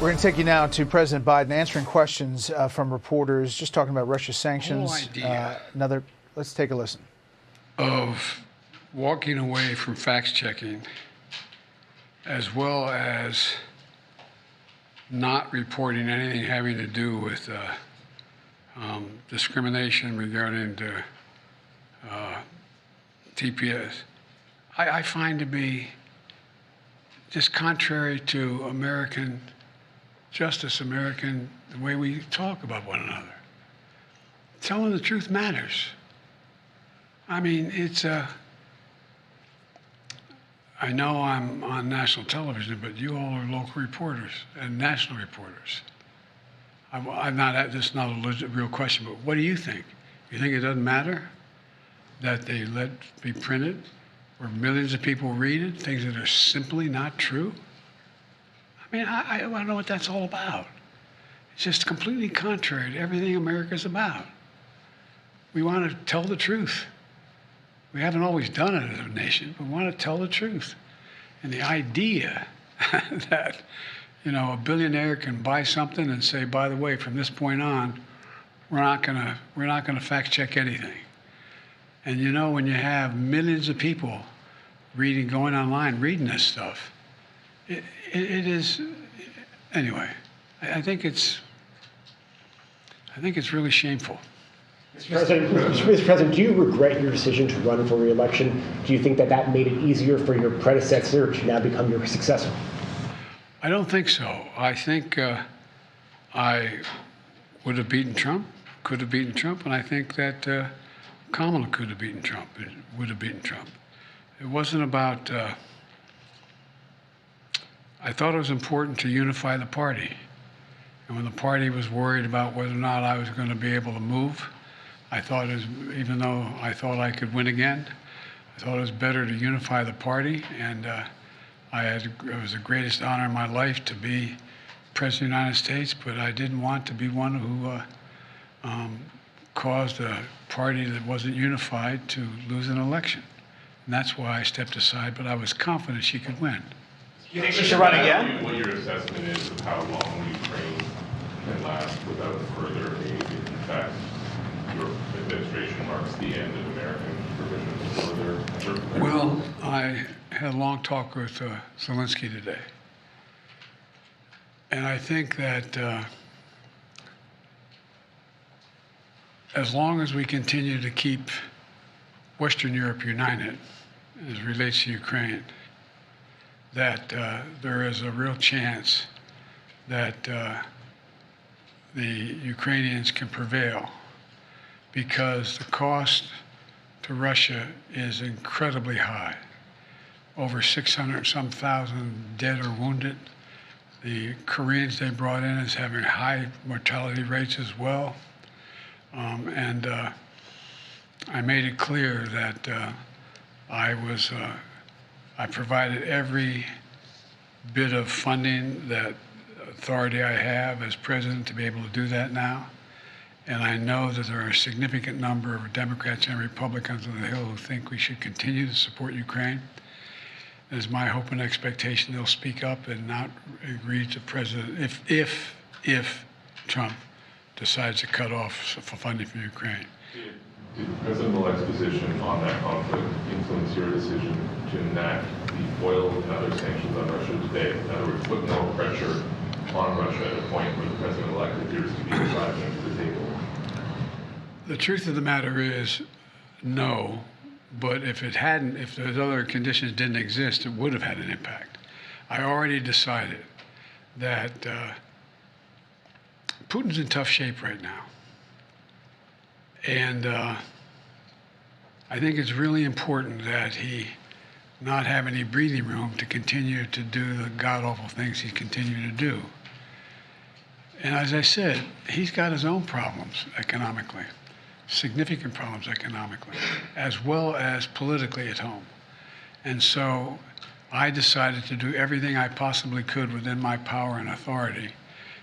We're going to take you now to President Biden answering questions from reporters, just talking about Russia sanctions. The whole idea let's take a listen. Of walking away from fact-checking, as well as not reporting anything having to do with discrimination regarding TPS, I find to be just contrary to American justice, the way we talk about one another. Telling the truth matters. I mean, I know I'm on national television, but you all are local reporters and national reporters. I'm not, this is not a real question, but what do you think? You think it doesn't matter that they let be printed, where millions of people read it, things that are simply not true? I mean, I want to know what that's all about. It's just completely contrary to everything America's about. We want to tell the truth. We haven't always done it as a nation, but we want to tell the truth. And the idea that, a billionaire can buy something and say, by the way, from this point on, we're not gonna fact check anything. And when you have millions of people going online, reading this stuff, it is, anyway, I think it's really shameful. Mr. President, do you regret your decision to run for re-election? Do you think that made it easier for your predecessor to now become your successor? I don't think so. I think I would have beaten Trump, could have beaten Trump, and I think that Kamala could have beaten Trump, would have beaten Trump. It wasn't about, I thought it was important to unify the party. And when the party was worried about whether or not I was going to be able to move, I thought even though I thought I could win again, I thought it was better to unify the party. And it was the greatest honor in my life to be President of the United States, but I didn't want to be one who caused a party that wasn't unified to lose an election. And that's why I stepped aside, but I was confident she could win. You think she should run again? What your assessment is of how long Ukraine can last without further aid? In fact, your administration marks the end of American provisions for their... Well, I had a long talk with Zelensky today. And I think that as long as we continue to keep Western Europe united as it relates to Ukraine, that there is a real chance that the Ukrainians can prevail, because the cost to Russia is incredibly high. Over 600-some-thousand dead or wounded. The Koreans they brought in is having high mortality rates as well. And I made it clear that I provided every bit of funding that authority I have as president to be able to do that now. And I know that there are a significant number of Democrats and Republicans on the Hill who think we should continue to support Ukraine. It is my hope and expectation they'll speak up and not agree to President if Trump decides to cut off funding for Ukraine. Did President-elect's position on that conflict influence your decision to enact the oil and other sanctions on Russia today? In other words, put more pressure on Russia at a point where the President-elect appears to be driving them to the table? The truth of the matter is no, but if those other conditions didn't exist, it would have had an impact. I already decided that Putin's in tough shape right now. And I think it's really important that he not have any breathing room to continue to do the god-awful things he's continuing to do. And as I said, he's got his own problems economically, significant problems economically, as well as politically at home. And so I decided to do everything I possibly could within my power and authority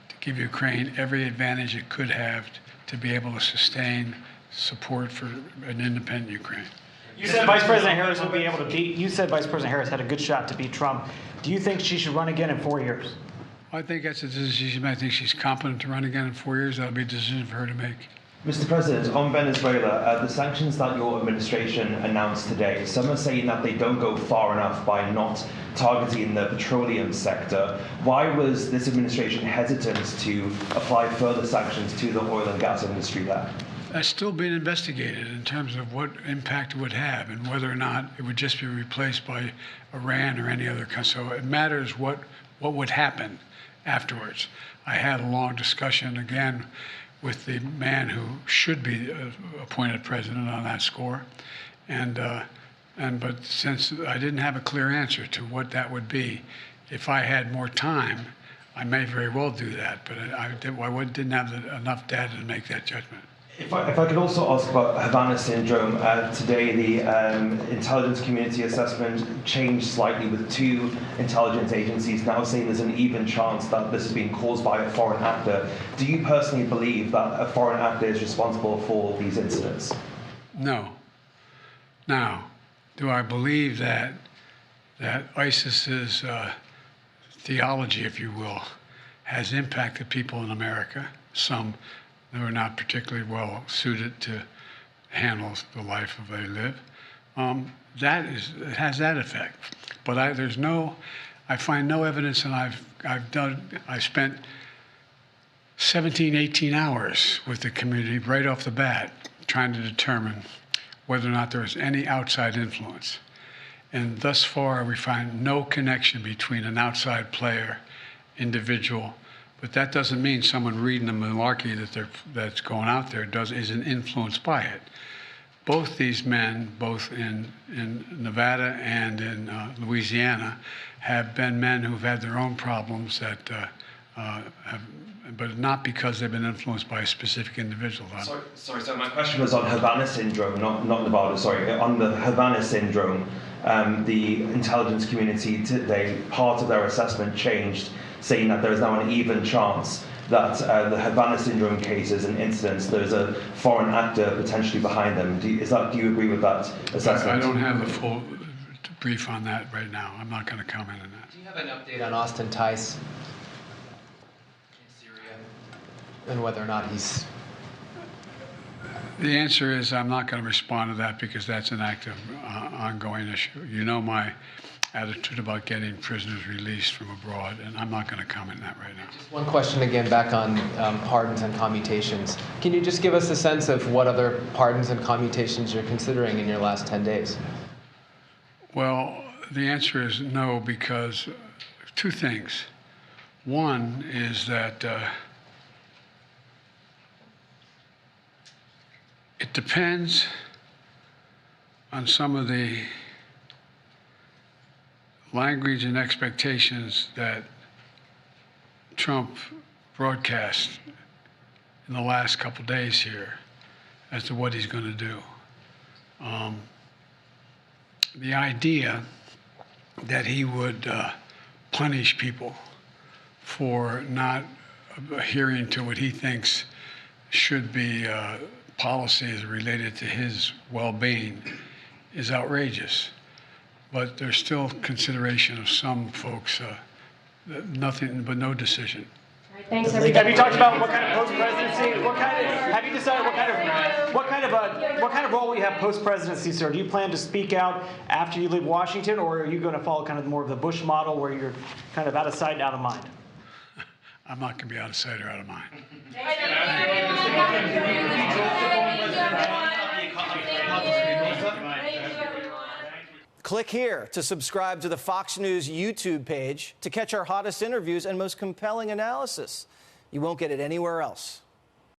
to give Ukraine every advantage it could have to be able to sustain support for an independent Ukraine. You said Vice President Harris would be able to beat. You said Vice President Harris had a good shot to beat Trump. Do you think she should run again in 4 years? I think that's a decision. I think she's competent to run again in 4 years. That'll be a decision for her to make. Mr. President, on Venezuela, the sanctions that your administration announced today, some are saying that they don't go far enough by not targeting the petroleum sector. Why was this administration hesitant to apply further sanctions to the oil and gas industry there? That's still being investigated in terms of what impact it would have and whether or not it would just be replaced by Iran or any other country. So it matters what would happen afterwards. I had a long discussion again with the man who should be appointed president on that score, but since I didn't have a clear answer to what that would be, if I had more time, I may very well do that. But I didn't have enough data to make that judgment. If I could also ask about Havana syndrome, today the intelligence community assessment changed slightly with 2 intelligence agencies now saying there's an even chance that this is being caused by a foreign actor. Do you personally believe that a foreign actor is responsible for these incidents? No. Now, do I believe that ISIS's theology, if you will, has impacted people in America? Some who are not particularly well suited to handle the life they live. It has that effect. But I find no evidence, and I spent 17, 18 hours with the community right off the bat trying to determine whether or not there was any outside influence. And thus far, we find no connection between an outside player, individual. But that doesn't mean someone reading the malarkey that's going out there isn't influenced by it. Both these men, both in Nevada and in Louisiana, have been men who've had their own problems but not because they've been influenced by a specific individual. Sorry. So my question was on Havana syndrome, not Nevada. Sorry, on the Havana syndrome, the intelligence community today, part of their assessment changed, saying that there is now an even chance that the Havana syndrome cases and incidents, there's a foreign actor potentially behind them. Do you agree with that assessment? I don't have the full brief on that right now. I'm not going to comment on that. Do you have an update on Austin Tice in Syria and whether or not he's... The answer is I'm not going to respond to that because that's an active, ongoing issue. You know my attitude about getting prisoners released from abroad, and I'm not going to comment on that right now. Just one question again back on pardons and commutations. Can you just give us a sense of what other pardons and commutations you're considering in your last 10 days? Well, the answer is no, because 2 things. One is that it depends on some of the language and expectations that Trump broadcast in the last couple days here as to what he's going to do. The idea that he would punish people for not adhering to what he thinks should be policies related to his well-being is outrageous. But there's still consideration of some folks, nothing but no decision. Thanks, everybody. Have you talked about what kind of post-presidency? Have you decided what kind of role will you have post-presidency, sir? Do you plan to speak out after you leave Washington, or are you going to follow kind of more of the Bush model, where you're kind of out of sight, out of mind? I'm not going to be out of sight or out of mind. Click here to subscribe to the Fox News YouTube page to catch our hottest interviews and most compelling analysis. You won't get it anywhere else.